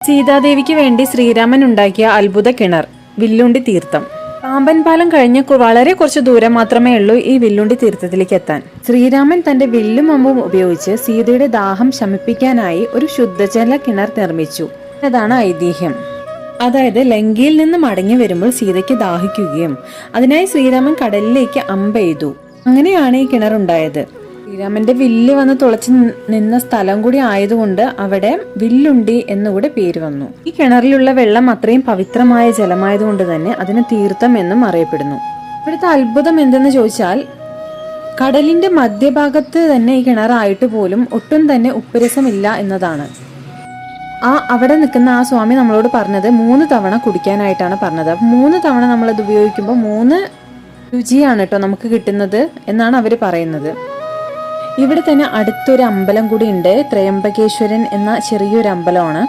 സീതാദേവിക്ക് വേണ്ടി ശ്രീരാമൻ ഉണ്ടാക്കിയ അത്ഭുത കിണർ വില്ലുണ്ടി തീർത്ഥം. പാമ്പൻ പാലം കഴിഞ്ഞ് വളരെ കുറച്ച് ദൂരം മാത്രമേ ഉള്ളൂ ഈ വില്ലുണ്ടി തീർത്ഥത്തിലേക്ക് എത്താൻ. ശ്രീരാമൻ തന്റെ വില്ലും അമ്പും ഉപയോഗിച്ച് സീതയുടെ ദാഹം ശമിപ്പിക്കാനായി ഒരു ശുദ്ധജല കിണർ നിർമ്മിച്ചു. അതാണ് ഐതിഹ്യം. അതായത് ലങ്കയിൽ നിന്ന് മടങ്ങി വരുമ്പോൾ സീതയ്ക്ക് ദാഹിക്കുകയും അതിനായി ശ്രീരാമൻ കടലിലേക്ക് അമ്പെയ്തു. അങ്ങനെയാണ് ഈ കിണർ ഉണ്ടായത്. ശ്രീരാമന്റെ വില്ല് വന്ന് തുളച്ചു നിന്ന സ്ഥലം കൂടി ആയതുകൊണ്ട് അവിടെ വില്ലുണ്ടി എന്നുകൂടെ പേര് വന്നു. ഈ കിണറിലുള്ള വെള്ളം അത്രയും പവിത്രമായ ജലമായതുകൊണ്ട് തന്നെ അതിന് തീർത്ഥം എന്നും അറിയപ്പെടുന്നു. ഇവിടുത്തെ അത്ഭുതം എന്തെന്ന് ചോദിച്ചാൽ, കടലിന്റെ മധ്യഭാഗത്ത് തന്നെ ഈ കിണറായിട്ട് പോലും ഒട്ടും തന്നെ ഉപ്പുരസമില്ല എന്നതാണ്. അവിടെ നിൽക്കുന്ന ആ സ്വാമി നമ്മളോട് പറഞ്ഞത് 3 തവണ കുടിക്കാനായിട്ടാണ് പറഞ്ഞത്. 3 തവണ നമ്മളത് ഉപയോഗിക്കുമ്പോൾ 3 രുചിയാണ് കേട്ടോ നമുക്ക് കിട്ടുന്നത് എന്നാണ് അവർ പറയുന്നത്. ഇവിടെ തന്നെ അടുത്തൊരു അമ്പലം കൂടി ഉണ്ട്. ത്രയംബകേശ്വരൻ എന്ന ചെറിയൊരു അമ്പലമാണ്.